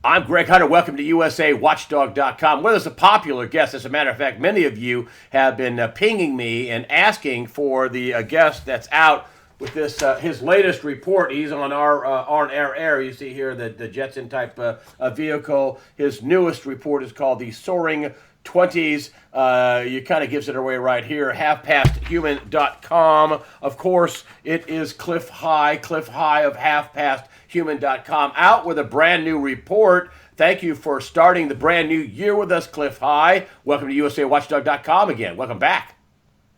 I'm Greg Hunter. Welcome to USAWatchdog.com. With us a popular guest. As a matter of fact, many of you have been pinging me and asking for the guest that's out with this his latest report. He's on our on-air air. You see here the Jetson type vehicle. His newest report is called the Soaring Twenties. You kind of gives it away right here. HalfPastHuman.com. Of course, it is Clif High. Clif High of HalfPastHuman.com out with a brand new report. Thank you for starting the brand new year with us, Clif High. Welcome to USAWatchdog.com again. Welcome back.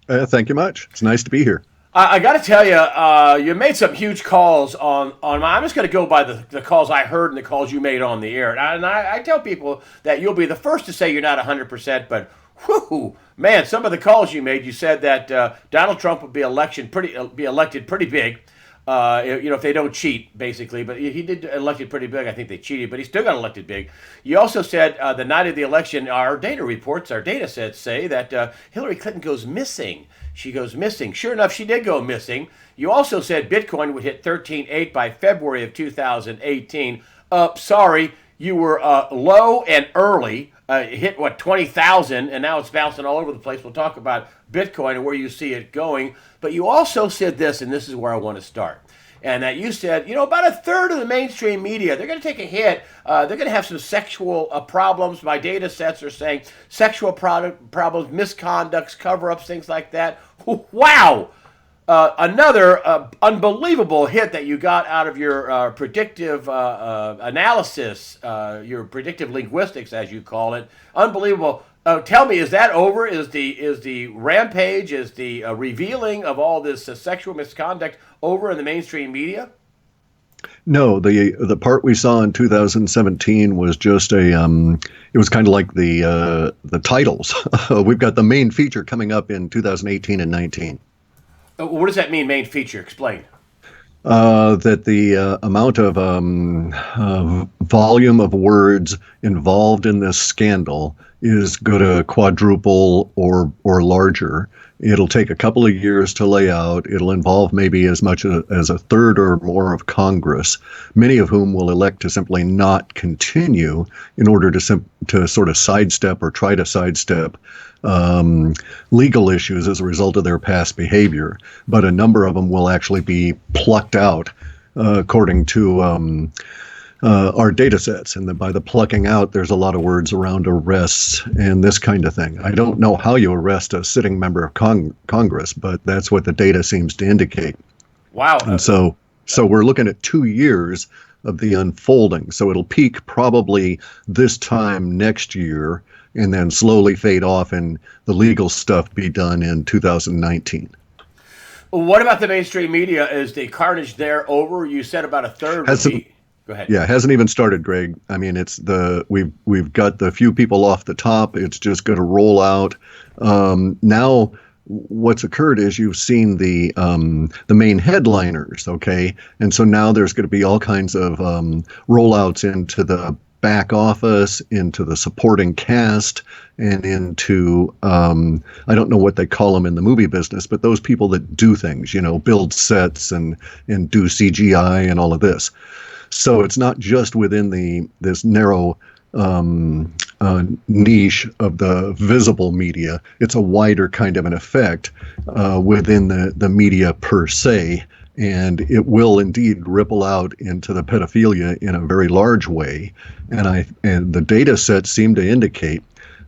Thank you much. It's nice to be here. I got to tell you, you made some huge calls on I'm just going to go by the calls I heard and the calls you made on the air. And I tell people that you'll be the first to say you're not 100%, but whoo, man, some of the calls you made, you said that Donald Trump would be elected pretty big. If they don't cheat, basically. But he did elected pretty big. I think they cheated, but he still got elected big. You also said the night of the election, our data sets say that Hillary Clinton goes missing. She goes missing. Sure enough, she did go missing. You also said Bitcoin would hit 13.8 by February of 2018. Sorry, you were low and early. It hit, 20,000, and now it's bouncing all over the place. We'll talk about Bitcoin and where you see it going. But you also said this, and this is where I want to start. And that you said, about a third of the mainstream media, they're going to take a hit. They're going to have some sexual problems. My data sets are saying sexual problems, misconducts, cover-ups, things like that. Wow! Another unbelievable hit that you got out of your predictive analysis, your predictive linguistics, as you call it. Unbelievable. Tell me, is that over? Is the rampage, is the revealing of all this sexual misconduct over in the mainstream media? No, the part we saw in 2017 was just it was kind of like the titles. We've got the main feature coming up in 2018 and 19. What does that mean, main feature? Explain. That the amount of volume of words involved in this scandal is going to quadruple or larger. It'll take a couple of years to lay out. It'll involve maybe as much as a third or more of Congress, many of whom will elect to simply not continue in order to sort of sidestep or try to sidestep legal issues as a result of their past behavior. But a number of them will actually be plucked out according to our data sets. And by the plucking out, there's a lot of words around arrests and this kind of thing. I don't know how you arrest a sitting member of Congress, but that's what the data seems to indicate. Wow. And so we're looking at 2 years of the unfolding. So it'll peak probably this time next year and then slowly fade off and the legal stuff be done in 2019. What about the mainstream media? Is the carnage there over? You said about a third would be... Go ahead. Yeah, it hasn't even started, Greg. I mean, we've got the few people off the top. It's just going to roll out. Now, what's occurred is you've seen the main headliners, okay, and so now there's going to be all kinds of rollouts into the back office, into the supporting cast, and into I don't know what they call them in the movie business, but those people that do things, build sets and do CGI and all of this. So it's not just within this narrow niche of the visible media. It's a wider kind of an effect within the media per se, and it will indeed ripple out into the pedophilia in a very large way. And the data sets seem to indicate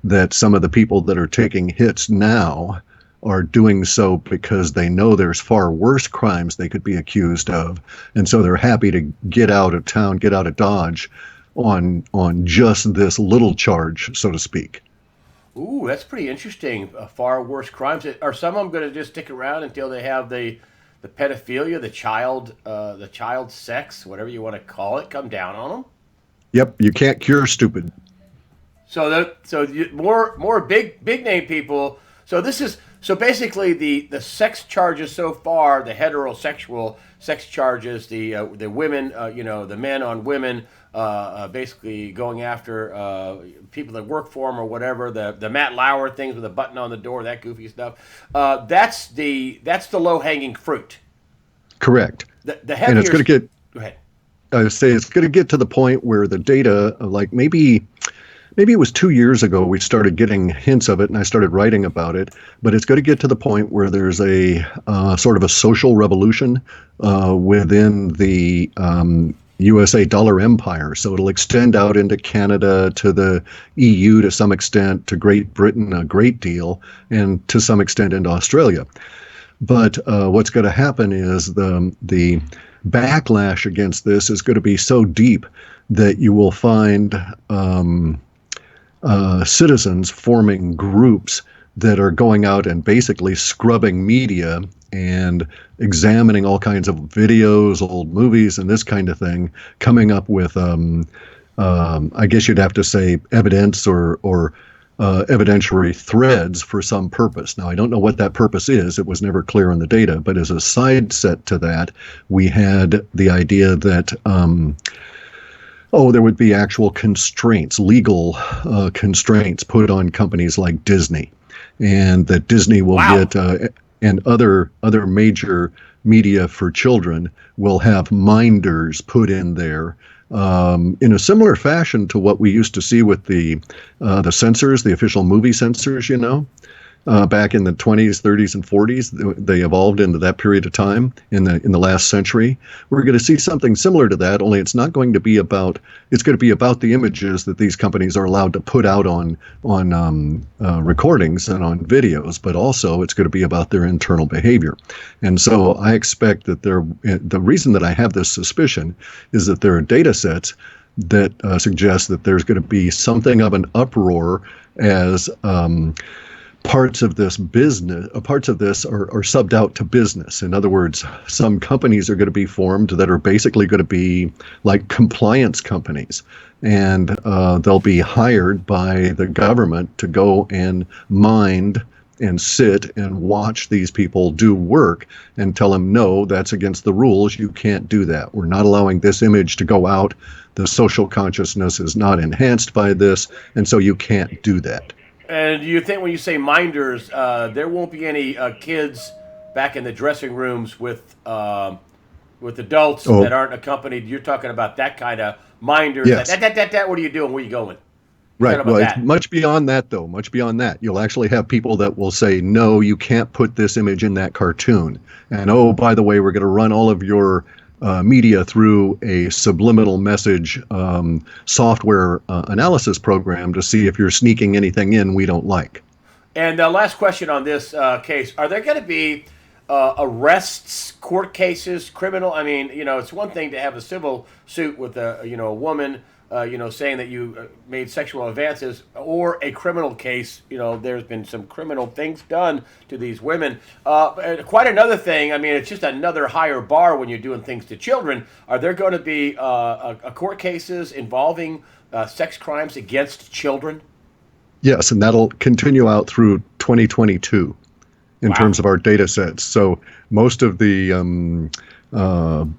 that some of the people that are taking hits now are doing so because they know there's far worse crimes they could be accused of. And so they're happy to get out of town, get out of Dodge on just this little charge, so to speak. Ooh, that's pretty interesting. Far worse crimes. Are some of them going to just stick around until they have the pedophilia, the child sex, whatever you want to call it, come down on them? Yep, you can't cure stupid. More big name people. So basically the sex charges so far, the heterosexual sex charges, the women, the men on women, basically going after people that work for them or whatever, the Matt Lauer things with a button on the door, that goofy stuff. That's the low hanging fruit. Correct. The heavier. And it's going to get. Go ahead. I say it's going to get to the point where the data, like maybe it was 2 years ago we started getting hints of it, and I started writing about it. But it's going to get to the point where there's a sort of a social revolution within the USA dollar empire. So it'll extend out into Canada, to the EU to some extent, to Great Britain a great deal, and to some extent into Australia. But what's going to happen is the backlash against this is going to be so deep that you will find citizens forming groups that are going out and basically scrubbing media and examining all kinds of videos, old movies, and this kind of thing, coming up with, I guess you'd have to say, evidence or evidentiary threads for some purpose. Now, I don't know what that purpose is. It was never clear in the data. But as a side set to that, we had the idea that there would be actual constraints, legal constraints put on companies like Disney, and that Disney will get, and other major media for children will have minders put in there, in a similar fashion to what we used to see with the censors, the official movie censors, back in the 20s, 30s, and 40s. They evolved into that period of time in the last century. We're going to see something similar to that, only it's not going to be about. It's going to be about the images that these companies are allowed to put out on recordings and on videos, but also it's going to be about their internal behavior. And so I expect that the reason that I have this suspicion is that there are data sets that suggest that there's going to be something of an uproar as parts of this are subbed out to business. In other words, some companies are going to be formed that are basically going to be like compliance companies, and they'll be hired by the government to go and mind and sit and watch these people do work and tell them, no, that's against the rules. You can't do that. We're not allowing this image to go out. The social consciousness is not enhanced by this, and so you can't do that. And do you think when you say minders, there won't be any kids back in the dressing rooms with adults that aren't accompanied? You're talking about that kind of minders. Yes. That. What are you doing? Where are you going? Right. Well, it's much beyond that, though. Much beyond that. You'll actually have people that will say, no, you can't put this image in that cartoon. And, oh, by the way, we're going to run all of your media through a subliminal message software analysis program to see if you're sneaking anything in we don't like. And last question on this case: are there going to be arrests, court cases, criminal? I mean, it's one thing to have a civil suit with a woman, saying that you made sexual advances, or a criminal case. There's been some criminal things done to these women. Quite another thing. I mean, it's just another higher bar when you're doing things to children. Are there going to be court cases involving sex crimes against children? Yes, and that'll continue out through 2022 in terms of our data sets. So most of the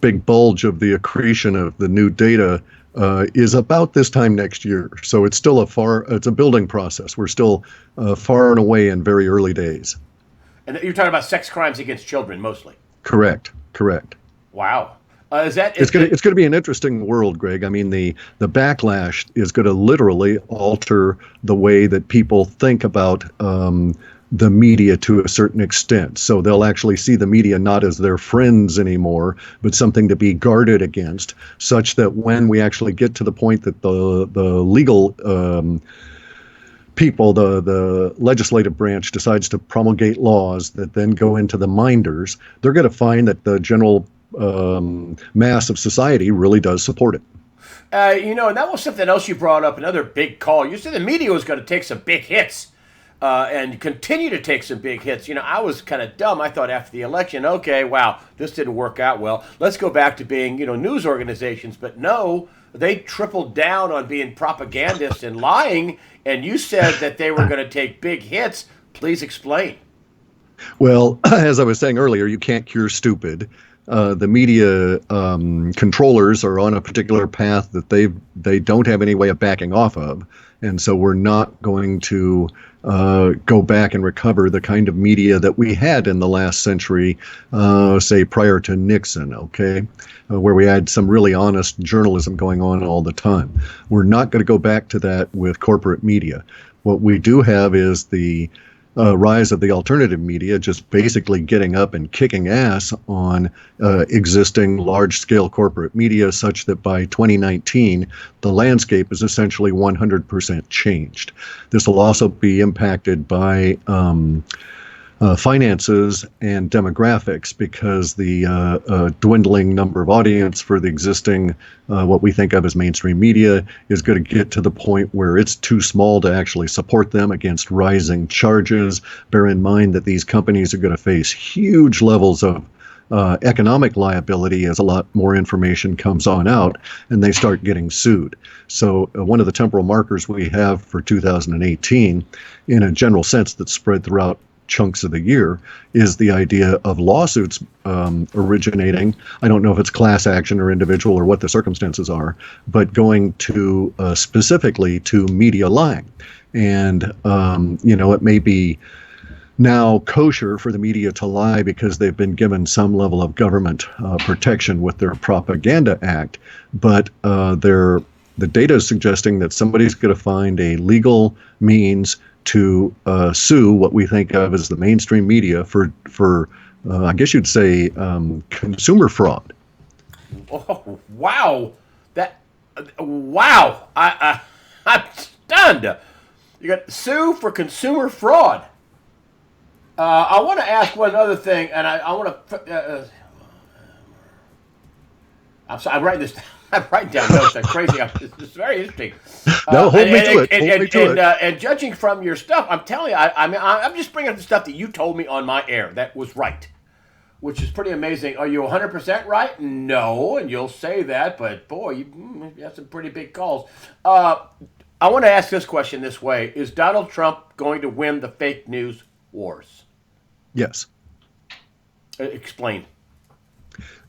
big bulge of the accretion of the new data is about this time next year. So it's still it's a building process. We're still far and away in very early days. And you're talking about sex crimes against children mostly? Correct. Wow. It's going to be an interesting world, Greg. I mean, the backlash is going to literally alter the way that people think about the media to a certain extent. So they'll actually see the media not as their friends anymore, but something to be guarded against, such that when we actually get to the point that the legal people, the legislative branch decides to promulgate laws that then go into the minders, they're going to find that the general mass of society really does support it. And that was something else you brought up, another big call. You said the media was going to take some big hits. And continue to take some big hits. I was kind of dumb. I thought after the election, okay, wow, this didn't work out well. Let's go back to being, news organizations. But no, they tripled down on being propagandists and lying. And you said that they were going to take big hits. Please explain. Well, as I was saying earlier, you can't cure stupid. the media controllers are on a particular path that they don't have any way of backing off of, and so we're not going to go back and recover the kind of media that we had in the last century, say prior to Nixon, okay, where we had some really honest journalism going on all the time. We're not going to go back to that with corporate media. What we do have is the rise of the alternative media, just basically getting up and kicking ass on existing large-scale corporate media, such that by 2019, the landscape is essentially 100% changed. This will also be impacted by finances and demographics, because the dwindling number of audience for the existing, what we think of as mainstream media, is going to get to the point where it's too small to actually support them against rising charges. Bear in mind that these companies are going to face huge levels of economic liability as a lot more information comes on out and they start getting sued. So one of the temporal markers we have for 2018, in a general sense that's spread throughout chunks of the year, is the idea of lawsuits originating. I don't know if it's class action or individual or what the circumstances are, but going to specifically to media lying. And, it may be now kosher for the media to lie because they've been given some level of government protection with their Propaganda Act, but the data is suggesting that somebody's going to find a legal means to sue what we think of as the mainstream media for I guess you'd say, consumer fraud. Oh, wow. Wow. I'm stunned. You got sue for consumer fraud. I want to ask one other thing, and I want to. I'm sorry. I'm writing this. I'm writing down notes. I'm crazy. It's very interesting. No, hold me to it. And judging from your stuff, I'm telling you, I'm just bringing up the stuff that you told me on my air that was right, which is pretty amazing. Are you 100% right? No, and you'll say that, but boy, you have some pretty big calls. I want to ask this question this way: is Donald Trump going to win the fake news wars? Yes. Explain.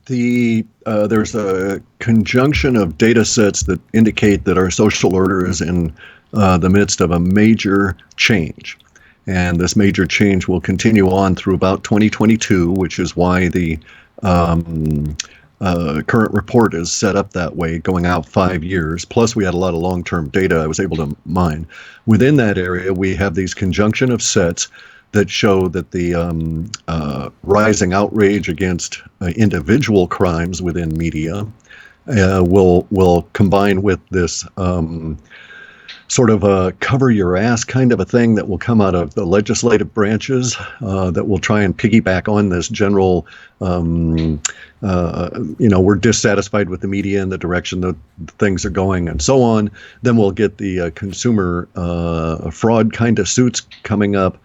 There's a conjunction of data sets that indicate that our social order is in the midst of a major change. And this major change will continue on through about 2022, which is why the current report is set up that way, going out 5 years. Plus, we had a lot of long-term data I was able to mine. Within that area, we have these conjunction of sets that show that the rising outrage against individual crimes within media will combine with this sort of a cover your ass kind of a thing that will come out of the legislative branches that will try and piggyback on this general, we're dissatisfied with the media and the direction that things are going and so on. Then we'll get the consumer fraud kind of suits coming up.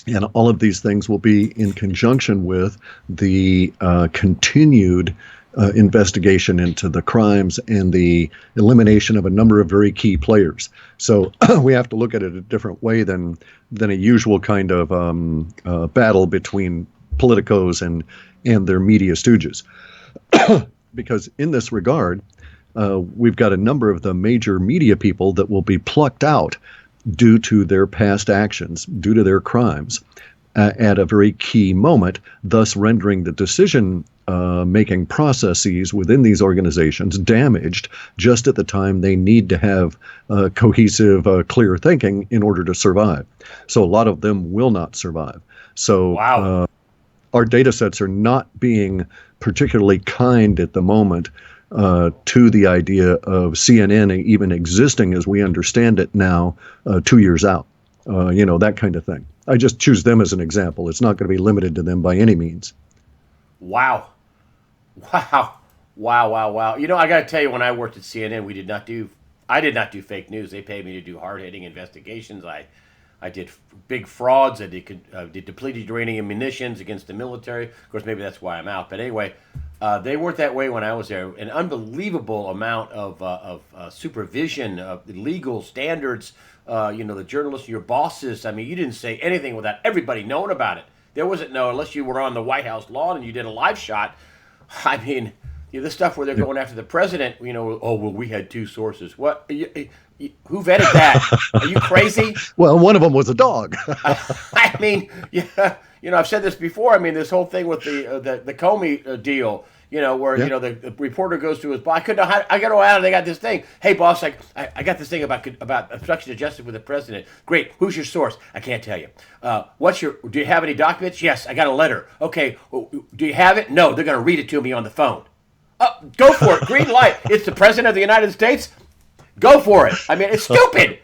And all of these things will be in conjunction with the continued investigation into the crimes and the elimination of a number of very key players. So we have to look at it a different way than a usual kind of battle between politicos and their media stooges. Because in this regard, we've got a number of the major media people that will be plucked out due to their past actions, due to their crimes, at a very key moment, thus rendering the decision making processes within these organizations damaged just at the time they need to have cohesive, clear thinking in order to survive. So a lot of them will not survive. So wow. Our data sets are not being particularly kind at the moment to the idea of CNN even existing as we understand it now 2 years out, that kind of thing. I just choose them as an example. It's not going to be limited to them by any means. Wow. Wow. Wow, wow, wow. I got to tell you, when I worked at CNN, I did not do fake news. They paid me to do hard-hitting investigations. I did big frauds. I did depleted uranium munitions against the military. Of course, maybe that's why I'm out. But anyway, they worked that way when I was there. An unbelievable amount of supervision, of legal standards. The journalists, your bosses. I mean, you didn't say anything without everybody knowing about it. There wasn't unless you were on the White House lawn and you did a live shot. I mean, this stuff where they're going after the president, oh, well, we had two sources. What? Who vetted that? Are you crazy? Well, one of them was a dog. I mean, yeah, I've said this before. I mean, this whole thing with the Comey deal, where the reporter goes to his boss. I got to out. They got this thing. Hey, boss, I got this thing about obstruction of justice with the president. Great. Who's your source? I can't tell you. Do you have any documents? Yes, I got a letter. Okay. Do you have it? No, they're going to read it to me on the phone. Go for it. Green light. It's the president of the United States. Go for it. I mean, it's stupid.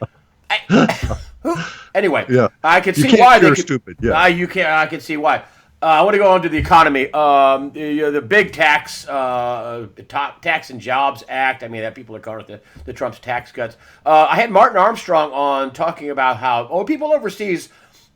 Anyway, yeah. I can You see can't why cure they stupid. Yeah. you can't. I can see why. I want to go on to the economy. The big tax and Jobs Act. I mean, that people are calling it the Trump's tax cuts. I had Martin Armstrong on talking about how people overseas.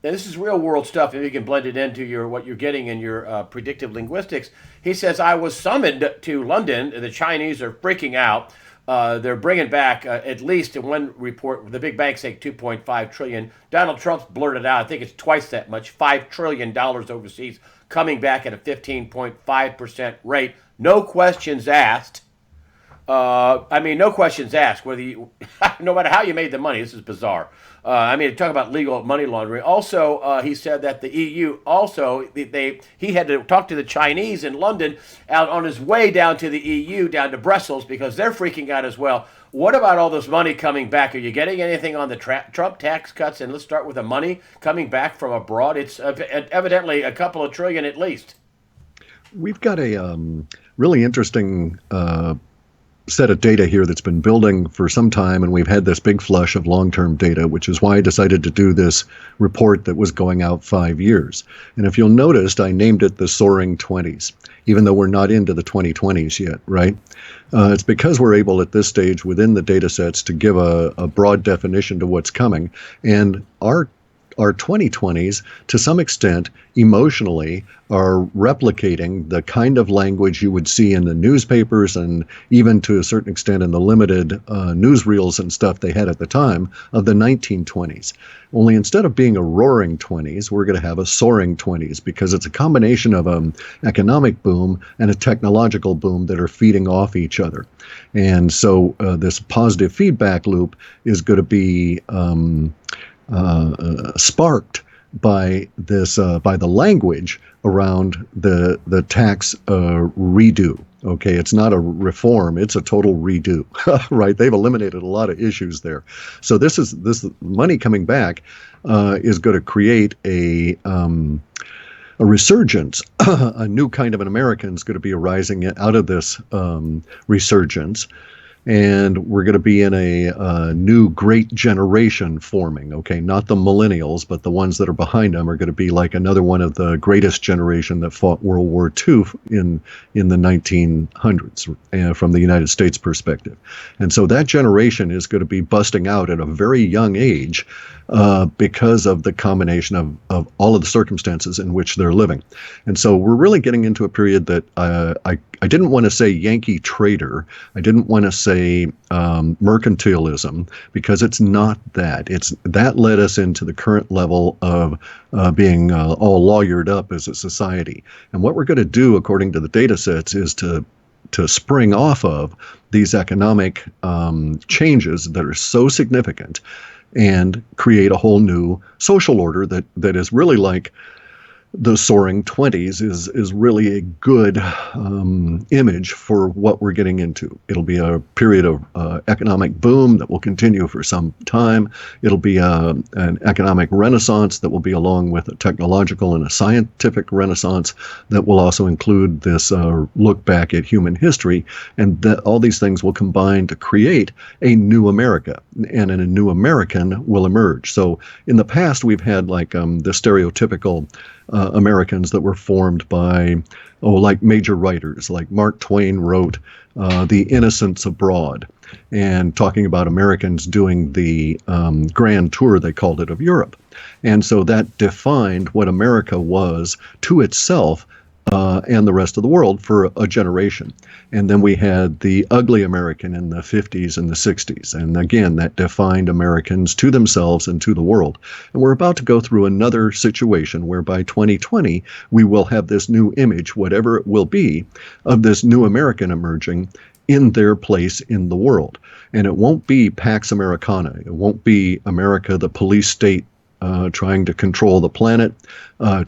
And this is real world stuff, and you can blend it into what you're getting in your predictive linguistics. He says, I was summoned to London. The Chinese are freaking out. They're bringing back, at least in one report, the big banks say $2.5 trillion. Donald Trump's blurted out, I think it's twice that much, $5 trillion overseas, coming back at a 15.5% rate. No questions asked. No questions asked. No matter how you made the money, this is bizarre. Talk about legal money laundering. Also, he said that the EU he had to talk to the Chinese in London out on his way down to the EU, down to Brussels, because they're freaking out as well. What about all this money coming back? Are you getting anything on the Trump tax cuts? And let's start with the money coming back from abroad. It's evidently a couple of trillion at least. We've got a really interesting set of data here that's been building for some time, and we've had this big flush of long-term data, which is why I decided to do this report that was going out 5 years. And if you'll notice, I named it the Soaring Twenties, even though we're not into the 2020s yet, right? It's because we're able at this stage within the data sets to give a broad definition to what's coming. And our 2020s, to some extent, emotionally, are replicating the kind of language you would see in the newspapers and even to a certain extent in the limited newsreels and stuff they had at the time of the 1920s. Only instead of being a roaring 20s, we're going to have a soaring 20s because it's a combination of an economic boom and a technological boom that are feeding off each other. And so this positive feedback loop is going to be sparked by this by the language around the tax redo. Okay, it's not a reform; it's a total redo. Right? They've eliminated a lot of issues there. So this money coming back is going to create a resurgence. A new kind of an American is going to be arising out of this resurgence. And we're going to be in a new great generation forming, okay? Not the millennials, but the ones that are behind them are going to be like another one of the greatest generation that fought World War II in the 1900s from the United States perspective. And so that generation is going to be busting out at a very young age because of the combination of all of the circumstances in which they're living. And so we're really getting into a period that I didn't want to say Yankee trader. I didn't want to say mercantilism, because it's not that. That led us into the current level of being all lawyered up as a society. And what we're going to do, according to the data sets, is to spring off of these economic changes that are so significant and create a whole new social order that is really like the Soaring Twenties is really a good image for what we're getting into. It'll be a period of economic boom that will continue for some time. It'll be an economic renaissance that will be along with a technological and a scientific renaissance that will also include this look back at human history. And all these things will combine to create a new America, and a new American will emerge. So in the past, we've had like the stereotypical Americans that were formed by, like major writers, like Mark Twain wrote The Innocents Abroad, and talking about Americans doing the grand tour, they called it, of Europe. And so that defined what America was to itself and the rest of the world for a generation. And then we had the ugly American in the 50s and the 60s. And again, that defined Americans to themselves and to the world. And we're about to go through another situation where by 2020, we will have this new image, whatever it will be, of this new American emerging in their place in the world. And it won't be Pax Americana. It won't be America, the police state, trying to control the planet.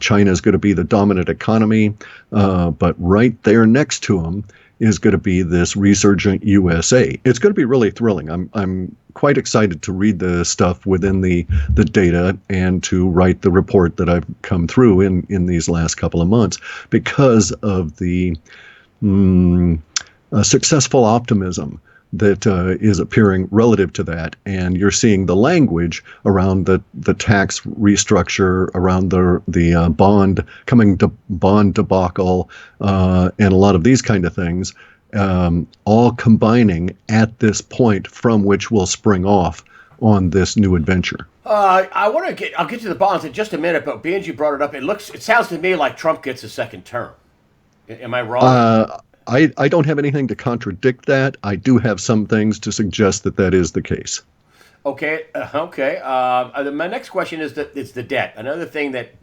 China is going to be the dominant economy, but right there next to them is going to be this resurgent USA. It's going to be really thrilling. I'm quite excited to read the stuff within the data and to write the report that I've come through in these last couple of months because of the successful optimism that is appearing relative to that. And you're seeing the language around the tax restructure, around the bond debacle, and a lot of these kind of things, all combining at this point from which will spring off on this new adventure. I'll get to the bonds in just a minute, but being you brought it up, it sounds to me like Trump gets a second term. Am I wrong? I don't have anything to contradict that. I do have some things to suggest that is the case. Okay. My next question is the debt. Another thing that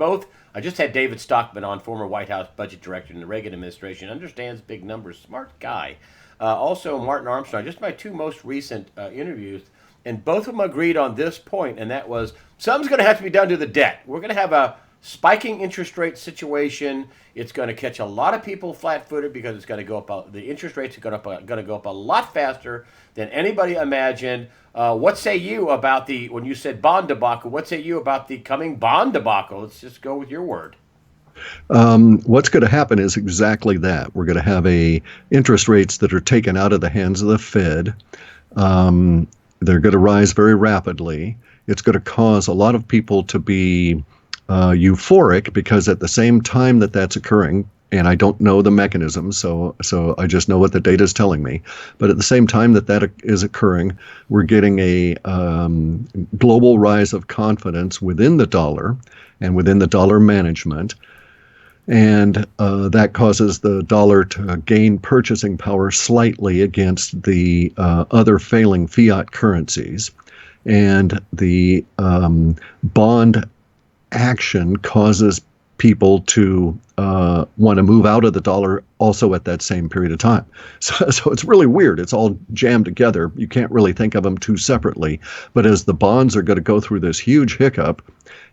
I just had David Stockman on, former White House budget director in the Reagan administration, understands big numbers, smart guy. Also, Martin Armstrong, just my two most recent interviews, and both of them agreed on this point, and that was something's going to have to be done to the debt. We're going to have a spiking interest rate situation. It's going to catch a lot of people flat-footed because it's going to go up. The interest rates are going to go up a lot faster than anybody imagined. What say you about when you said bond debacle? What say you about the coming bond debacle? Let's just go with your word. What's going to happen is exactly that. We're going to have interest rates that are taken out of the hands of the Fed. They're going to rise very rapidly. It's going to cause a lot of people to be euphoric because at the same time that's occurring, and I don't know the mechanism, so I just know what the data is telling me. But at the same time that is occurring, we're getting a global rise of confidence within the dollar and within the dollar management. And that causes the dollar to gain purchasing power slightly against the other failing fiat currencies. And the bond action causes people to want to move out of the dollar also at that same period of time. So it's really weird. It's all jammed together. You can't really think of them two separately. But as the bonds are going to go through this huge hiccup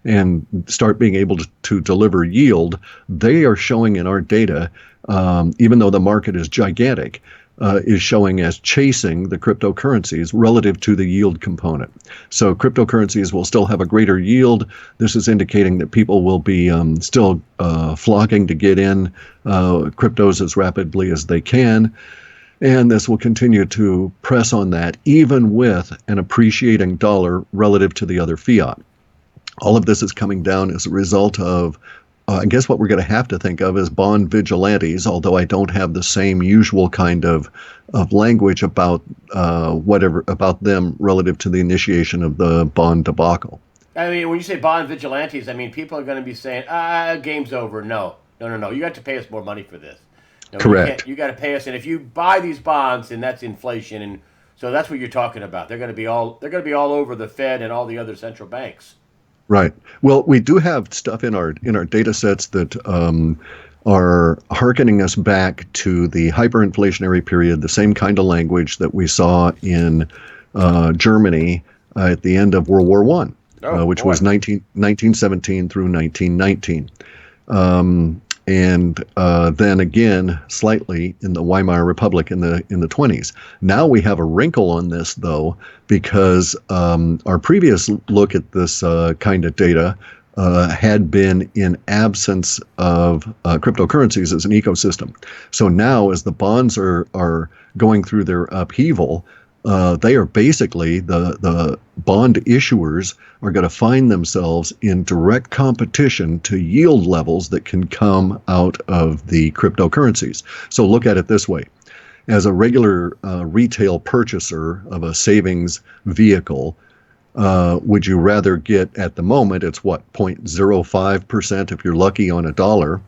and start being able to deliver yield, they are showing in our data, even though the market is gigantic, is showing as chasing the cryptocurrencies relative to the yield component. So cryptocurrencies will still have a greater yield. This is indicating that people will be still flocking to get in cryptos as rapidly as they can. And this will continue to press on that, even with an appreciating dollar relative to the other fiat. All of this is coming down as a result of I guess what we're going to have to think of as bond vigilantes, although I don't have the same usual kind of language about about them relative to the initiation of the bond debacle. I mean, when you say bond vigilantes, I mean, people are going to be saying, game's over. No. You got to pay us more money for this. No, correct. You got to pay us. And if you buy these bonds, then that's inflation. And so that's what you're talking about. They're going to be all over the Fed and all the other central banks. Right. Well, we do have stuff in our data sets that are hearkening us back to the hyperinflationary period, the same kind of language that we saw in Germany at the end of World War I, which was 1917 through 1919. And then again, slightly in the Weimar Republic in the 20s. Now we have a wrinkle on this, though, because our previous look at this kind of data had been in absence of cryptocurrencies as an ecosystem. So now, as the bonds are going through their upheaval, they are basically the bond issuers are going to find themselves in direct competition to yield levels that can come out of the cryptocurrencies. So look at it this way. As a regular retail purchaser of a savings vehicle, would you rather get, at the moment, it's what, 0.05% if you're lucky on a dollar,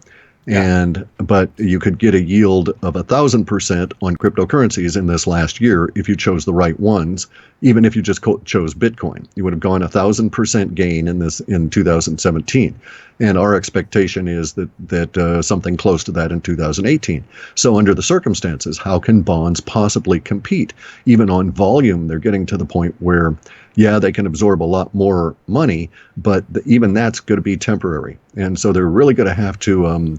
Yeah. But you could get a yield of 1,000% on cryptocurrencies in this last year if you chose the right ones. Even if you just chose Bitcoin, you would have gone 1,000% gain in 2017, and our expectation is that something close to that in 2018. So under the circumstances, how can bonds possibly compete? Even on volume, they're getting to the point where, yeah, they can absorb a lot more money, but even that's going to be temporary, and so they're really going to have to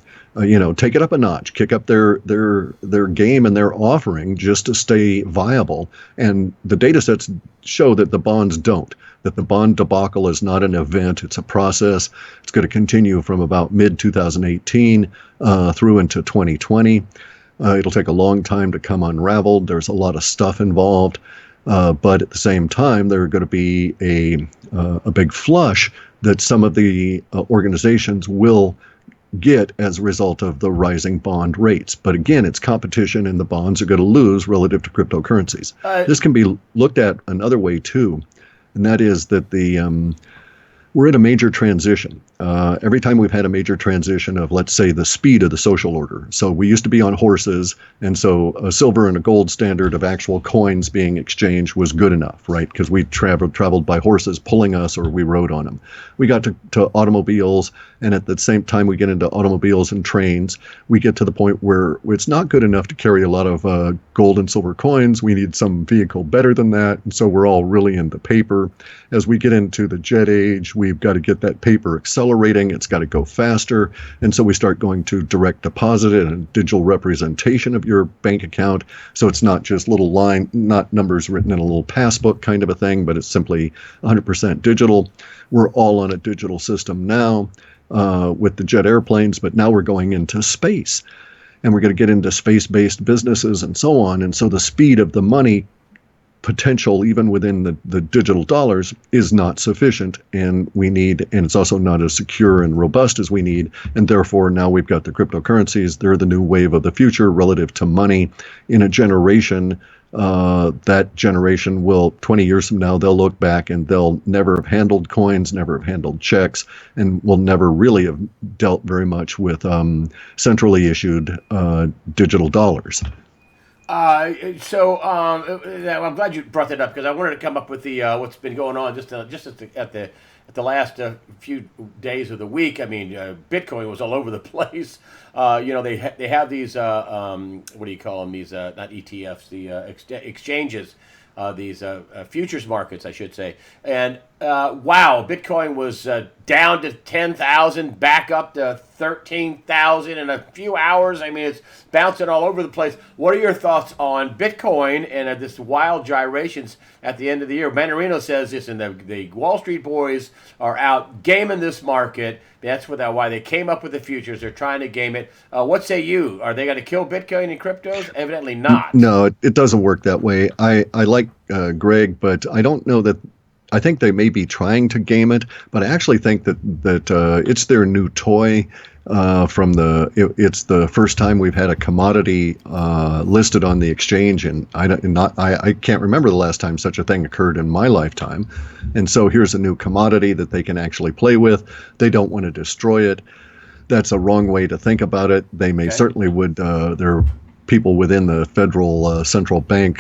take it up a notch, kick up their game and their offering just to stay viable. And the data sets show that the bonds don't, that the bond debacle is not an event, it's a process. It's going to continue from about mid 2018 through into 2020. It'll take a long time to come unraveled. There's a lot of stuff involved. But at the same time, there are going to be a big flush that some of the organizations will get as a result of the rising bond rates. But again, it's competition, and the bonds are going to lose relative to cryptocurrencies. This can be looked at another way too, and that is that we're at a major transition. Every time we've had a major transition of, let's say, the speed of the social order. So we used to be on horses, and so a silver and a gold standard of actual coins being exchanged was good enough, right? Because we traveled by horses pulling us, or we rode on them. We got to automobiles, and at the same time we get into automobiles and trains, we get to the point where it's not good enough to carry a lot of gold and silver coins. We need some vehicle better than that, and so we're all really into paper. As we get into the jet age, we've got to get that paper accelerating. It's got to go faster. And so we start going to direct deposit and a digital representation of your bank account. So it's not just not numbers written in a little passbook kind of a thing, but it's simply 100% digital. We're all on a digital system now with the jet airplanes, but now we're going into space. And we're going to get into space-based businesses and so on. And so the speed of the money potential, even within the digital dollars, is not sufficient, and it's also not as secure and robust as we need, and therefore now we've got the cryptocurrencies. They're the new wave of the future relative to money. In a generation, that generation will, 20 years from now, they'll look back and they'll never have handled coins, never have handled checks, and will never really have dealt very much with centrally issued digital dollars. I'm glad you brought that up, because I wanted to come up with the what's been going on just at the last few days of the week. I mean, Bitcoin was all over the place. They have these what do you call them? These not ETFs, the exchanges. These futures markets, I should say. And wow, Bitcoin was down to 10,000, back up to 13,000 in a few hours. I mean, it's bouncing all over the place. What are your thoughts on Bitcoin and this wild gyrations at the end of the year? Manarino says this, and the Wall Street boys are out gaming this market. That's why they came up with the futures. They're trying to game it. What say you? Are they going to kill Bitcoin and cryptos? Evidently not. No, it doesn't work that way. I like Greg, but I don't know that. I think they may be trying to game it, but I actually think that it's their new toy. It's the first time we've had a commodity listed on the exchange, and I can't remember the last time such a thing occurred in my lifetime. And so here's a new commodity that they can actually play with. They don't want to destroy it. That's a wrong way to think about it. They may certainly would. There are people within the federal central bank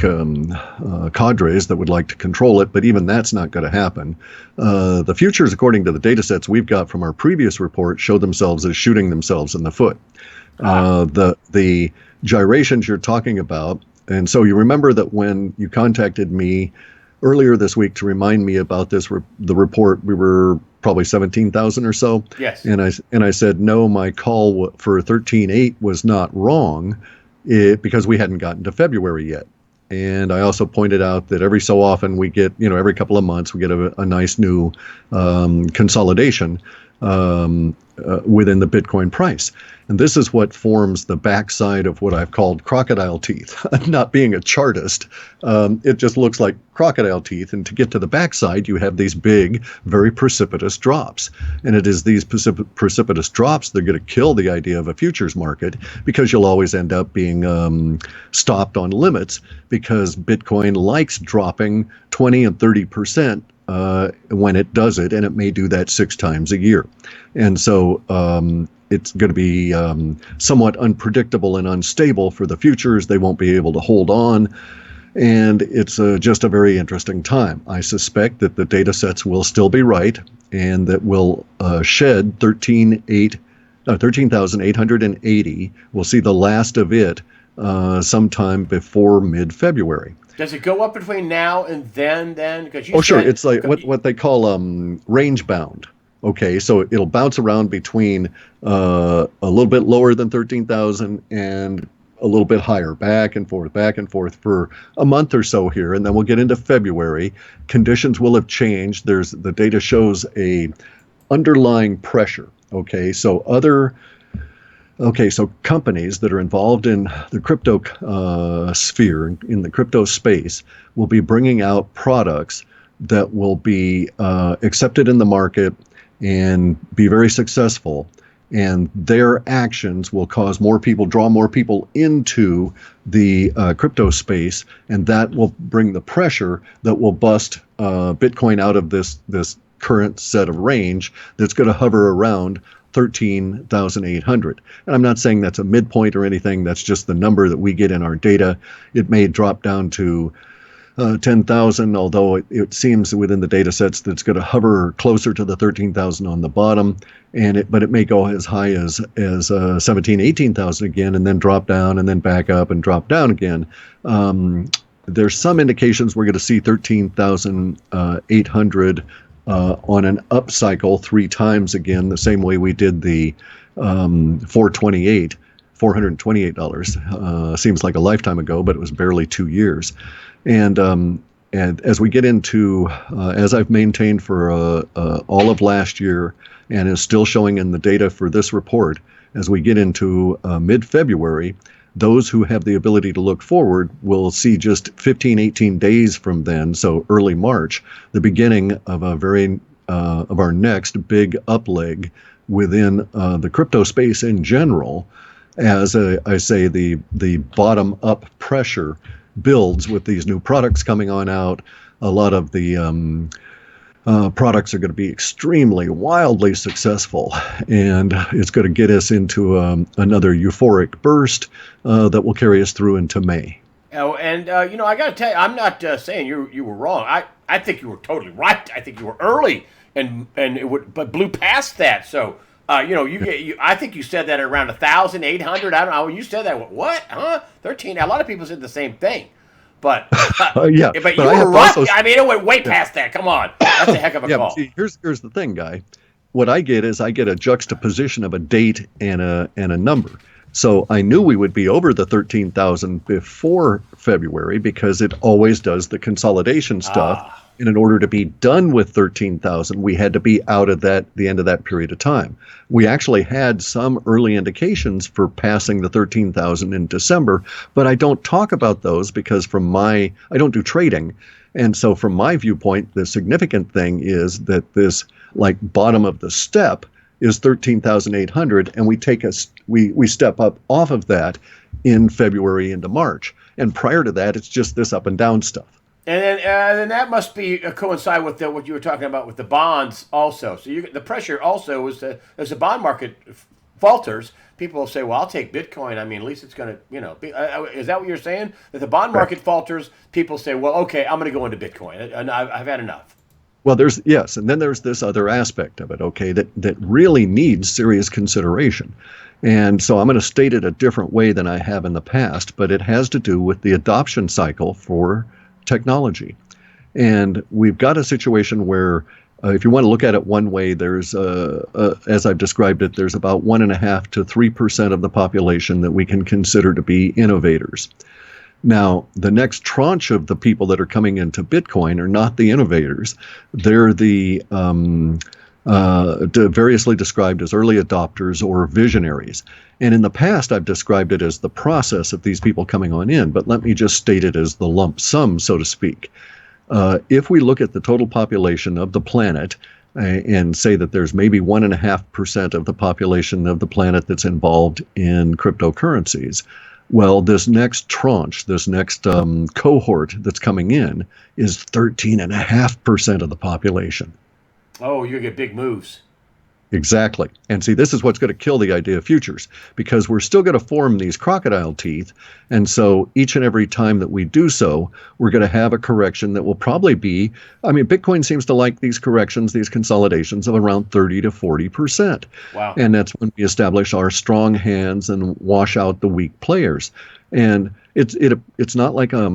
cadres that would like to control it, but even that's not going to happen. The futures, according to the data sets we've got from our previous report, show themselves as shooting themselves in the foot. The gyrations you're talking about, and so you remember that when you contacted me earlier this week to remind me about this, the report, we were probably 17,000 or so. Yes. And I said, no, my call for 13.8 was not wrong. Because we hadn't gotten to February yet. And I also pointed out that every so often we get, every couple of months we get a nice new consolidation within the Bitcoin price. And this is what forms the backside of what I've called crocodile teeth. Not being a chartist, it just looks like crocodile teeth. And to get to the backside, you have these big, very precipitous drops. And it is these precipitous drops that are going to kill the idea of a futures market, because you'll always end up being stopped on limits, because Bitcoin likes dropping 20 and 30% when it does it, and it may do that 6 times a year. And so it's going to be somewhat unpredictable and unstable for the futures. They won't be able to hold on. And it's just a very interesting time. I suspect that the data sets will still be right, and that will shed 13,880. We'll see the last of it sometime before mid-February. Does it go up between now and then? Because sure. It's like what they call range bound. Okay, so it'll bounce around between a little bit lower than 13,000 and a little bit higher, back and forth for a month or so here, and then we'll get into February. Conditions will have changed. The data shows a underlying pressure. So companies that are involved in the crypto sphere, in the crypto space, will be bringing out products that will be accepted in the market and be very successful. And their actions will cause draw more people into the crypto space, and that will bring the pressure that will bust Bitcoin out of this current set of range that's going to hover around 13,800. And I'm not saying that's a midpoint or anything. That's just the number that we get in our data. It may drop down to 10,000, although it seems within the data sets that it's going to hover closer to the 13,000 on the bottom, but it may go as high as 17, 18,000 again, and then drop down, and then back up and drop down again. There's some indications we're going to see 13,800 on an up cycle 3 times again, the same way we did the $428. Seems like a lifetime ago, but it was barely 2 years. And as we get into, as I've maintained for all of last year, and is still showing in the data for this report, as we get into mid-February, those who have the ability to look forward will see just 15, 18 days from then, so early March, the beginning of of our next big up leg within the crypto space in general. As I say, the bottom up pressure builds with these new products coming on out. A lot of the products are going to be extremely wildly successful, and it's going to get us into another euphoric burst that will carry us through into May. Oh, and I got to tell you, I'm not saying you were wrong. I think you were totally right. I think you were early, and but blew past that. So I think you said that at around 1,800. I don't know. You said that. What? Huh? 13. A lot of people said the same thing. But yeah, but you were right. I mean, it went way past that. Come on, that's a heck of a call. See, here's the thing, Guy. What I get is I get a juxtaposition of a date and a number. So I knew we would be over the 13,000 before February, because it always does the consolidation stuff. And in order to be done with 13,000, we had to be out of the end of that period of time. We actually had some early indications for passing the 13,000 in December, but I don't talk about those because I don't do trading. And so from my viewpoint, the significant thing is that this bottom of the step is 13,800, and we step up off of that in February into March. And prior to that, it's just this up and down stuff. And then that must be coincide with what you were talking about with the bonds also. So the pressure also is as the bond market falters, people will say, well, I'll take Bitcoin. I mean, at least it's going to, be, is that what you're saying? That the bond market falters, people say, well, okay, I'm going to go into Bitcoin. And I've had enough. Well, and then there's this other aspect of it, okay, that really needs serious consideration. And so I'm going to state it a different way than I have in the past, but it has to do with the adoption cycle for technology. And we've got a situation where, if you want to look at it one way, there's, as I've described it, there's about 1.5% to 3% of the population that we can consider to be innovators. Now, the next tranche of the people that are coming into Bitcoin are not the innovators. They're the variously described as early adopters or visionaries. And in the past, I've described it as the process of these people coming on in, but let me just state it as the lump sum, so to speak. If we look at the total population of the planet and say that there's maybe 1.5% of the population of the planet that's involved in cryptocurrencies, Well, this next tranche, this next cohort that's coming in is 13.5% of the population. Oh, you're gonna get big moves. Exactly. And see, this is what's going to kill the idea of futures because we're still going to form these crocodile teeth. And so each and every time that we do so, we're going to have a correction that will probably be, I mean, Bitcoin seems to like these corrections, these consolidations of around 30 to 40%. Wow. And that's when we establish our strong hands and wash out the weak players. And it's not like a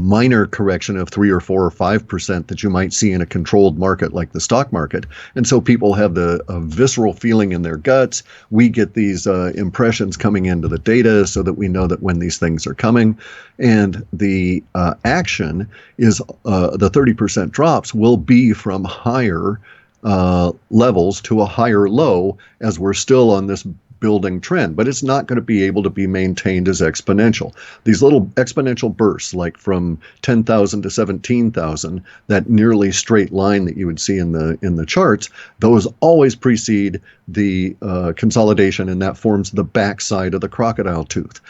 minor correction of 3 or 4 or 5% that you might see in a controlled market like the stock market. And so people have a visceral feeling in their guts. We get these impressions coming into the data so that we know that when these things are coming. And the action is the 30% drops will be from higher levels to a higher low as we're still on this building trend, but it's not going to be able to be maintained as exponential. These little exponential bursts, like from 10,000 to 17,000, that nearly straight line that you would see in the charts, those always precede the consolidation, and that forms the backside of the crocodile tooth.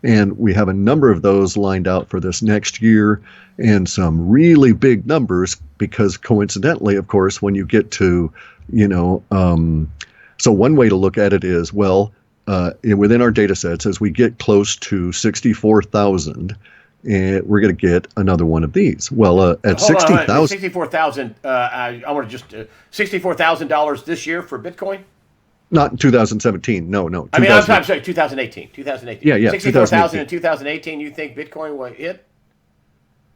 And we have a number of those lined out for this next year, and some really big numbers because coincidentally, of course, when you get to, so one way to look at it is, well, within our data sets, as we get close to 64,000, we're going to get another one of these. Well, at 60,000, 64,000. I want to just $64,000 this year for Bitcoin. Not in 2017. No. I mean, I'm sorry, 2018. 2018. Yeah. 64,000 in 2018. You think Bitcoin will hit?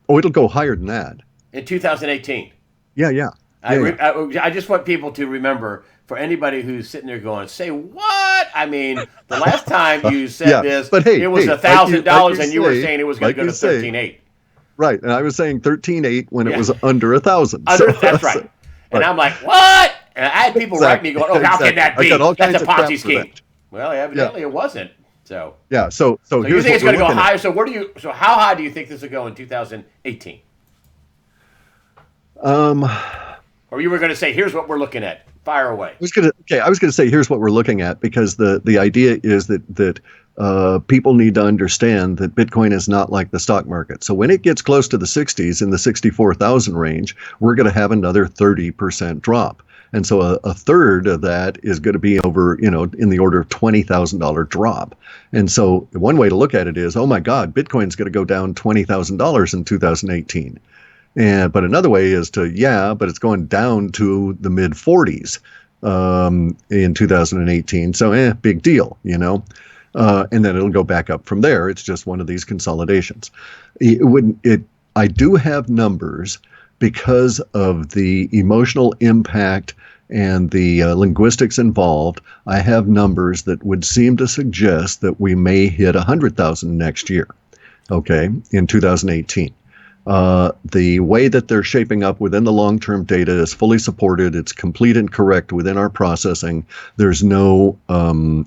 Oh, it'll go higher than that. In 2018. Yeah. I just want people to remember, for anybody who's sitting there going, say what? I mean, the last time you said this, but hey, it was $1,000, and you were saying it was going to go to 13.8. Right, and I was saying 13.8 when it was under 1,000. That's right. And I'm like, what? And I had people write me going, how can that be? That's a Ponzi scheme. Well, evidently it wasn't. So So you think it's going to go higher? So how high do you think this will go in 2018? Or you were going to say, here's what we're looking at. Fire away. I was going to say, here's what we're looking at, because the idea is that people need to understand that Bitcoin is not like the stock market. So when it gets close to the 60s, in the 64,000 range, we're going to have another 30% drop. And so a third of that is going to be over, in the order of $20,000 drop. And so one way to look at it is, oh my God, Bitcoin's going to go down $20,000 in 2018. But another way is but it's going down to the mid 40s in 2018. So big deal, and then it'll go back up from there. It's just one of these consolidations. I do have numbers because of the emotional impact and the linguistics involved. I have numbers that would seem to suggest that we may hit 100,000 next year, in 2018. The way that they're shaping up within the long-term data is fully supported. It's complete and correct within our processing. There's no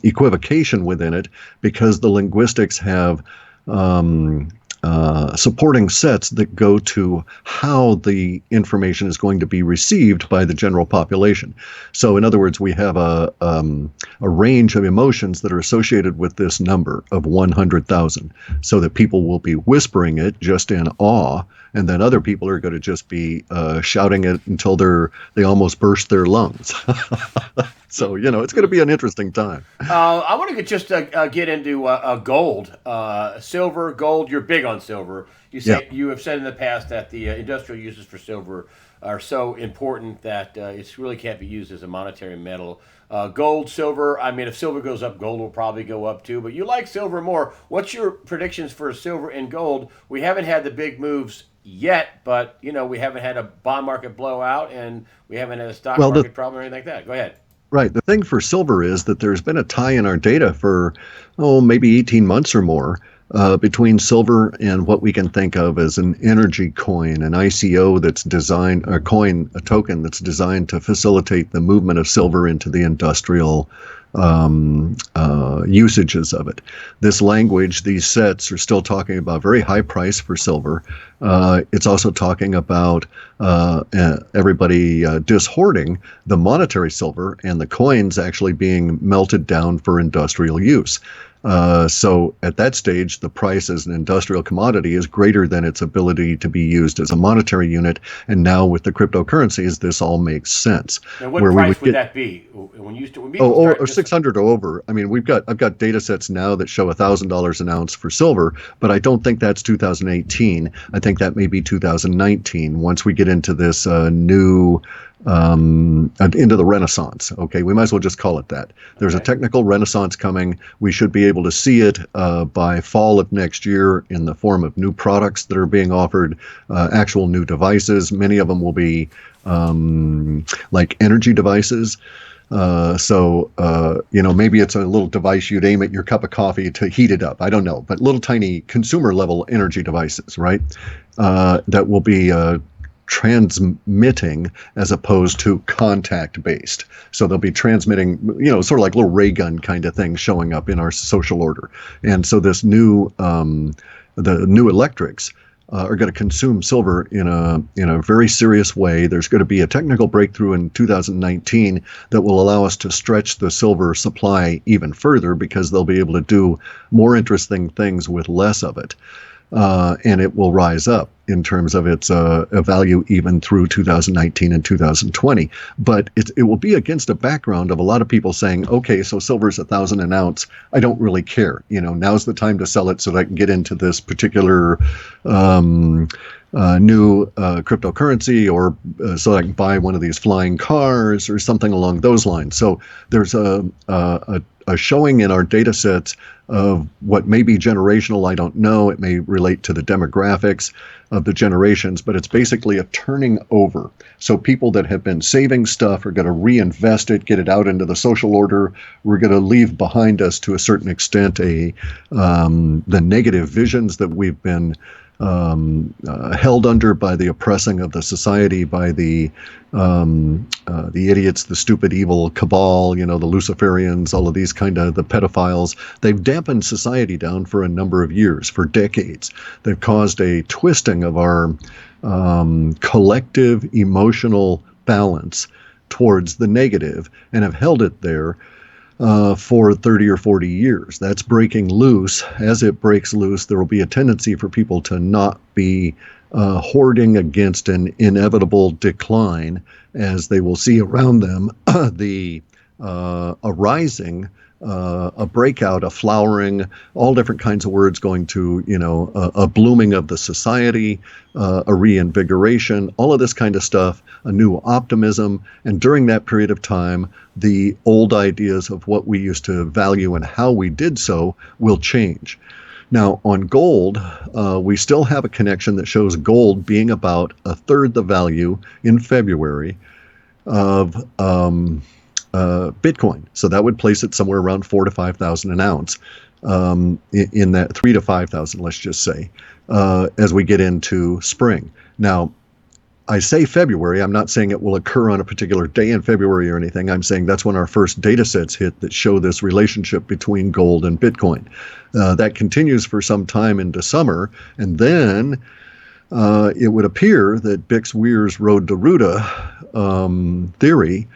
equivocation within it because the linguistics have supporting sets that go to how the information is going to be received by the general population. So in other words, we have a range of emotions that are associated with this number of 100,000, so that people will be whispering it just in awe, and then other people are going to just be shouting it until they almost burst their lungs. So, it's going to be an interesting time. I want to just get into gold, silver, gold. You're big on silver. You have said in the past that the industrial uses for silver are so important that it really can't be used as a monetary metal. Gold, silver. I mean, if silver goes up, gold will probably go up too. But you like silver more. What's your predictions for silver and gold? We haven't had the big moves yet, but we haven't had a bond market blowout, and we haven't had a stock market problem or anything like that. Go ahead. Right. The thing for silver is that there's been a tie in our data for, maybe 18 months or more between silver and what we can think of as an energy coin, an ICO that's designed, a token that's designed to facilitate the movement of silver into the industrial usages of it. This language, these sets are still talking about very high price for silver. It's also talking about everybody dishoarding the monetary silver and the coins actually being melted down for industrial use. So at that stage, the price as an industrial commodity is greater than its ability to be used as a monetary unit. And now with the cryptocurrencies, this all makes sense. And what Where we price would would get that be when people or start just 600 or over. I mean, I've got data sets now that show $1,000 an ounce for silver, but I don't think that's 2018. I think that may be 2019 once we get into this new into the renaissance. Okay, we might as well just call it that. There's a okay? technical renaissance coming. We should be able to see it by fall of next year in the form of new products that are being offered, actual new devices. Many of them will be like energy devices. Maybe it's a little device you'd aim at your cup of coffee to heat it up. I don't know, but little tiny consumer level energy devices, right? That will be transmitting as opposed to contact based. So they'll be transmitting, sort of like little ray gun kind of things showing up in our social order. And so the new electrics are going to consume silver in a very serious way. There's going to be a technical breakthrough in 2019 that will allow us to stretch the silver supply even further because they'll be able to do more interesting things with less of it. And it will rise up in terms of its value even through 2019 and 2020. But it will be against a background of a lot of people saying, okay, so silver's 1,000 an ounce. I don't really care. Now's the time to sell it so that I can get into this particular new cryptocurrency, or so I can buy one of these flying cars or something along those lines. So there's a showing in our data sets of what may be generational. I don't know. It may relate to the demographics of the generations, but it's basically a turning over. So people that have been saving stuff are going to reinvest it, get it out into the social order. We're going to leave behind us, to a certain extent, the negative visions that we've been held under by the oppressing of the society, by the idiots, the stupid, evil cabal, the Luciferians, all of these the pedophiles. They've dampened society down for a number of years, for decades. They've caused a twisting of our collective emotional balance towards the negative, and have held it there for 30 or 40 years. That's breaking loose. As it breaks loose, there will be a tendency for people to not be hoarding against an inevitable decline, as they will see around them a rising, a breakout, a flowering, all different kinds of words going to, a blooming of the society, a reinvigoration, all of this kind of stuff, a new optimism. And during that period of time, the old ideas of what we used to value and how we did so will change. Now, on gold, we still have a connection that shows gold being about a third the value in February of Bitcoin. So that would place it somewhere around 4,000 to 5,000 an ounce, in that 3,000 to 5,000, let's just say, as we get into spring. Now, I say February. I'm not saying it will occur on a particular day in February or anything. I'm saying that's when our first data sets hit that show this relationship between gold and Bitcoin. That continues for some time into summer, and then it would appear that Bix-Weir's Road to Ruta theory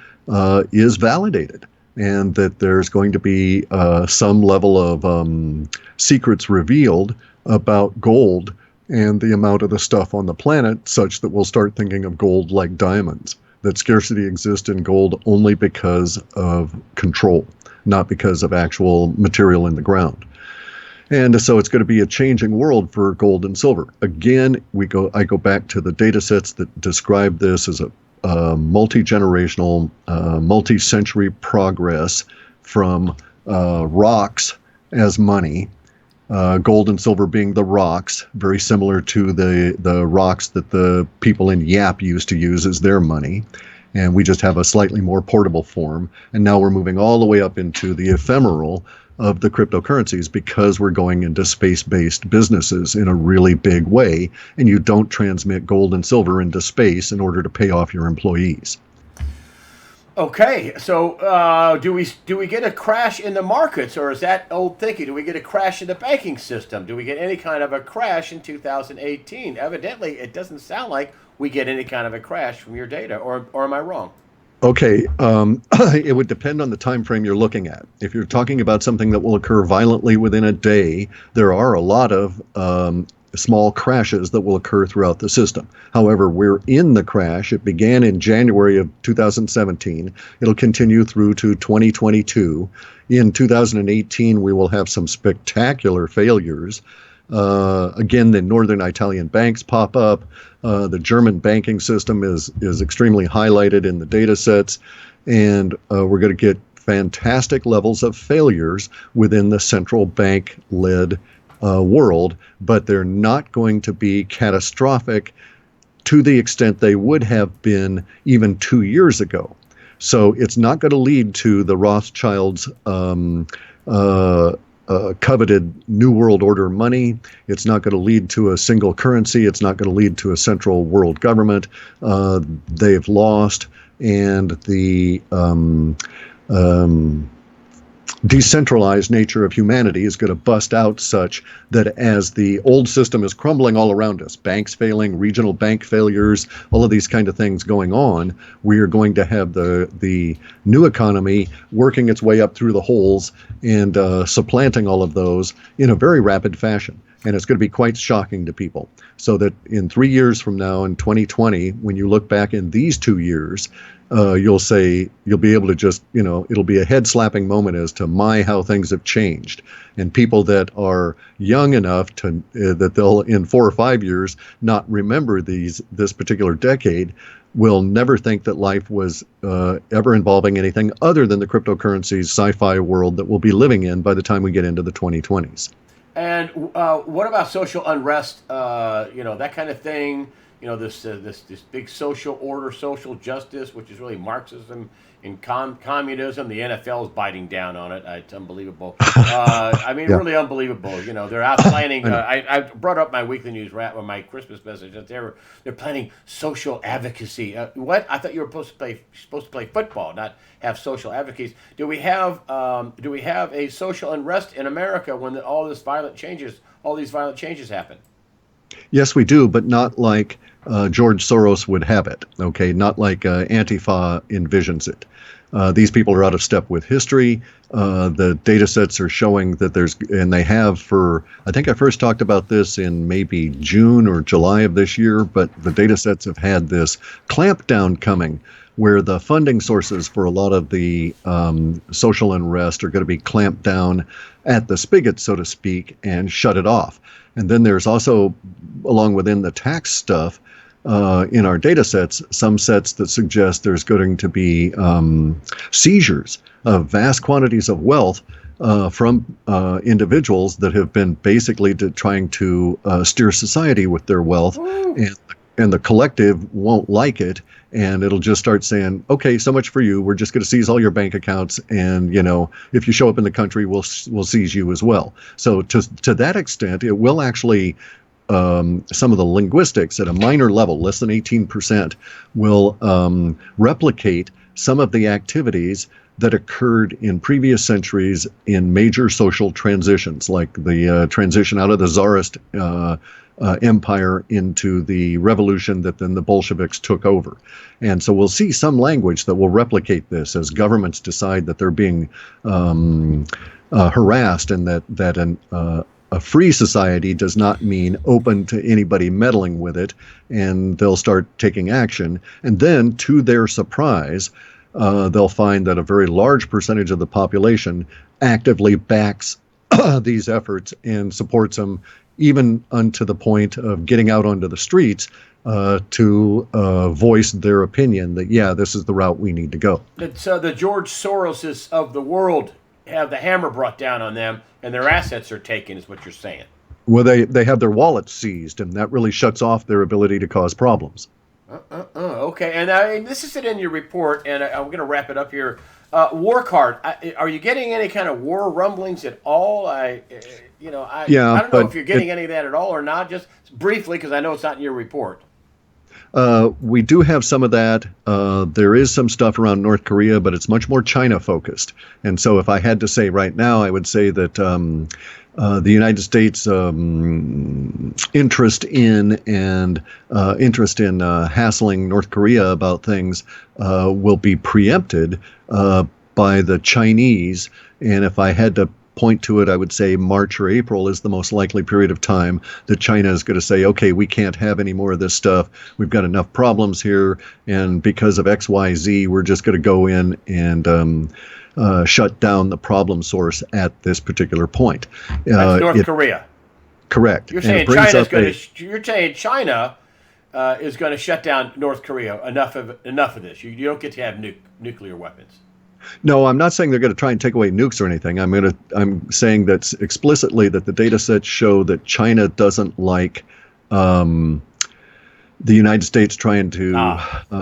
is validated, and that there's going to be some level of secrets revealed about gold and the amount of the stuff on the planet, such that we'll start thinking of gold like diamonds, that scarcity exists in gold only because of control, not because of actual material in the ground. And so it's going to be a changing world for gold and silver. Again, I go back to the data sets that describe this as a multi-generational, multi-century progress from rocks as money, gold and silver being the rocks, very similar to the rocks that the people in Yap used to use as their money. And we just have a slightly more portable form. And now we're moving all the way up into the ephemeral of the cryptocurrencies, because we're going into space-based businesses in a really big way. And you don't transmit gold and silver into space in order to pay off your employees. Okay, so do we get a crash in the markets, or is that old thinking? Do we get a crash in the banking system? Do we get any kind of a crash in 2018? Evidently, it doesn't sound like we get any kind of a crash from your data, or am I wrong? Okay, it would depend on the time frame you're looking at. If you're talking about something that will occur violently within a day, there are a lot of small crashes that will occur throughout the system. However, we're in the crash. It began in January of 2017. It'll continue through to 2022. In 2018, we will have some spectacular failures. Again, the northern Italian banks pop up. The German banking system is extremely highlighted in the data sets, and we're going to get fantastic levels of failures within the central bank-led world, but they're not going to be catastrophic to the extent they would have been even 2 years ago. So it's not going to lead to the Rothschilds' coveted New World Order money. It's not going to lead to a single currency. It's not going to lead to a central world government. They've lost, and the decentralized nature of humanity is going to bust out such that as the old system is crumbling all around us, banks failing, regional bank failures, all of these kind of things going on, we are going to have the new economy working its way up through the holes and supplanting all of those in a very rapid fashion. And it's going to be quite shocking to people. So that in 3 years from now, in 2020, when you look back in these 2 years, you'll be able to just, it'll be a head slapping moment as to how things have changed. And people that are young enough to that they'll in 4 or 5 years not remember this particular decade will never think that life was ever involving anything other than the cryptocurrencies sci-fi world that we'll be living in by the time we get into the 2020s. And what about social unrest? That kind of thing. This big social order, social justice, which is really Marxism and communism. The NFL is biting down on it. It's unbelievable. Yeah, Really unbelievable. They're out planning. I know. I brought up my weekly news wrap or my Christmas message that they're planning social advocacy. What? I thought you were supposed to play football, not have social advocacies. Do we have a social unrest in America when all these violent changes happen? Yes, we do, but not like George Soros would have it. Okay, not like Antifa envisions it. These people are out of step with history. The data sets are showing that and they have for, I think I first talked about this in maybe June or July of this year, but the data sets have had this clampdown coming where the funding sources for a lot of the social unrest are going to be clamped down at the spigot, so to speak, and shut it off. And then there's also, along within the tax stuff, in our data sets, some sets that suggest there's going to be seizures of vast quantities of wealth from individuals that have been basically trying to steer society with their wealth. And the collective won't like it, and it'll just start saying, okay, so much for you. We're just going to seize all your bank accounts, and if you show up in the country, we'll seize you as well. So to that extent, it will actually some of the linguistics at a minor level, less than 18%, will replicate some of the activities that occurred in previous centuries in major social transitions, like the transition out of the Tsarist empire into the revolution that then the Bolsheviks took over. And so we'll see some language that will replicate this as governments decide that they're being harassed, and that a free society does not mean open to anybody meddling with it, and they'll start taking action. And then, to their surprise, they'll find that a very large percentage of the population actively backs these efforts and supports them, even unto the point of getting out onto the streets to voice their opinion that, yeah, this is the route we need to go. It's the George Soroses of the world have the hammer brought down on them, and their assets are taken, is what you're saying. Well, they have their wallets seized, and that really shuts off their ability to cause problems. Okay, and this is it in your report, and I'm going to wrap it up here. War card. Are you getting any kind of war rumblings at all? I don't know if you're getting any of that at all or not. Just briefly, because I know it's not in your report. We do have some of that. There is some stuff around North Korea, but it's much more China focused. And so if I had to say right now, I would say that the United States interest in hassling North Korea about things will be preempted by the Chinese. And if I had to point to it, I would say March or April is the most likely period of time that China is going to say, okay, we can't have any more of this stuff. We've got enough problems here. And because of X, Y, Z, we're just going to go in and shut down the problem source at this particular point. That's North Korea. Correct. You're saying China's going to. You're saying China is going to shut down North Korea. Enough of this. You don't get to have nuclear weapons. No, I'm not saying they're going to try and take away nukes or anything. I'm saying that explicitly that the data sets show that China doesn't like the United States trying to,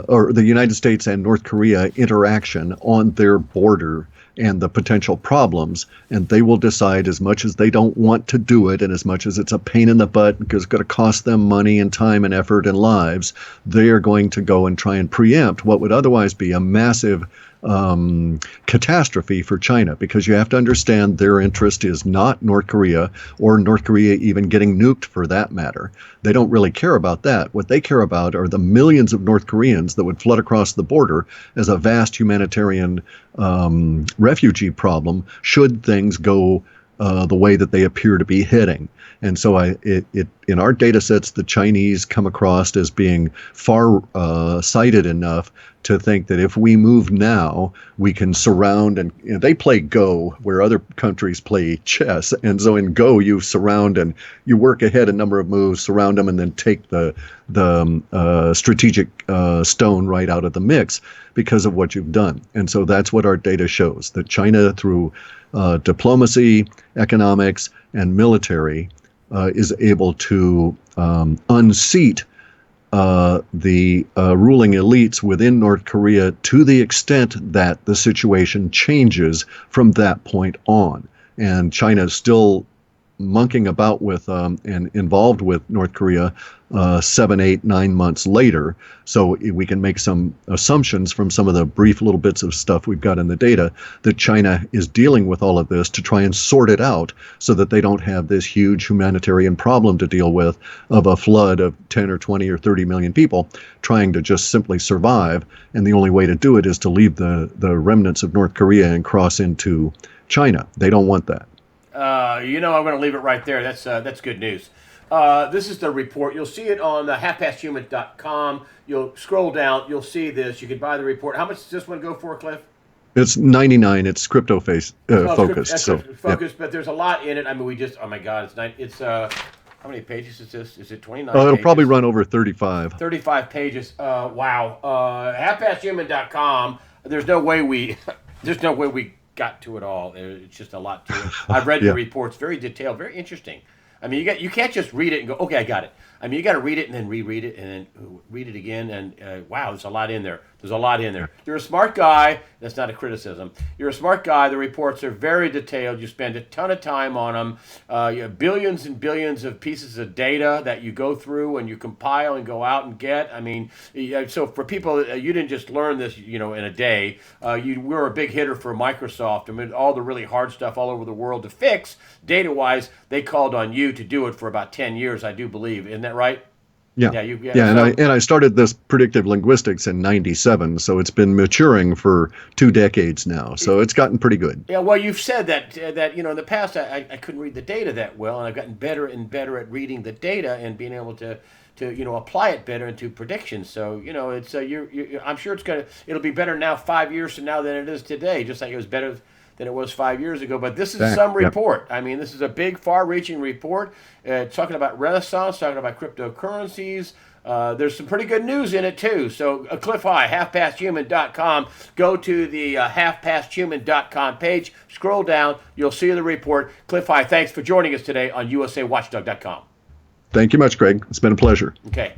or the United States and North Korea interaction on their border and the potential problems, and they will decide, as much as they don't want to do it and as much as it's a pain in the butt because it's going to cost them money and time and effort and lives, they are going to go and try and preempt what would otherwise be a massive catastrophe for China, because you have to understand their interest is not North Korea, or North Korea even getting nuked for that matter. They don't really care about that. What they care about are the millions of North Koreans that would flood across the border as a vast humanitarian refugee problem should things go the way that they appear to be heading. And so in our data sets, the Chinese come across as being far sighted enough to think that if we move now, we can surround, and they play Go where other countries play chess. And so in Go, you surround and you work ahead a number of moves, surround them, and then take the strategic stone right out of the mix because of what you've done. And so that's what our data shows, that China, through diplomacy, economics, and military, is able to unseat the ruling elites within North Korea to the extent that the situation changes from that point on. And China is still monkeying about with and involved with North Korea 7, 8, 9 months later. So we can make some assumptions from some of the brief little bits of stuff we've got in the data that China is dealing with all of this to try and sort it out so that they don't have this huge humanitarian problem to deal with of a flood of 10 or 20 or 30 million people trying to just simply survive. And the only way to do it is to leave the remnants of North Korea and cross into China. They don't want that. I'm going to leave it right there. That's good news. This is the report. You'll see it on halfpasthuman.com. You'll scroll down. You'll see this. You can buy the report. How much does this one go for, Cliff? It's $99. It's crypto focused. Focused, but there's a lot in it. I mean, oh my God, it's how many pages is this? Is it 29? It'll probably run over 35. 35 pages. Wow. Halfpasthuman.com. There's no way we got to it all. It's just a lot to it. I've read the reports, very detailed, very interesting. I mean, you can't just read it and go, okay, I got it. I mean, you got to read it and then reread it and then read it again. And wow, there's a lot in there. There's a lot in there. You're a smart guy. That's not a criticism. You're a smart guy. The reports are very detailed. You spend a ton of time on them. You have billions and billions of pieces of data that you go through and you compile and go out and get. I mean, so for people, you didn't just learn this, in a day. You were a big hitter for Microsoft. I mean, all the really hard stuff all over the world to fix, data-wise, they called on you to do it for about 10 years, I do believe. Isn't that right? Yeah. And I started this predictive linguistics in '97, so it's been maturing for 2 decades now. So it's gotten pretty good. Yeah, well, you've said that in the past I couldn't read the data that well, and I've gotten better and better at reading the data and being able to apply it better into predictions. So it's I'm sure it'll be better now 5 years from now than it is today. Just like it was better than it was 5 years ago. But this is some report. Yep. I mean, this is a big, far-reaching report talking about Renaissance, talking about cryptocurrencies. There's some pretty good news in it, too. So Clif High, halfpasthuman.com. Go to the halfpasthuman.com page. Scroll down. You'll see the report. Clif High, thanks for joining us today on USAWatchdog.com. Thank you much, Greg. It's been a pleasure. Okay.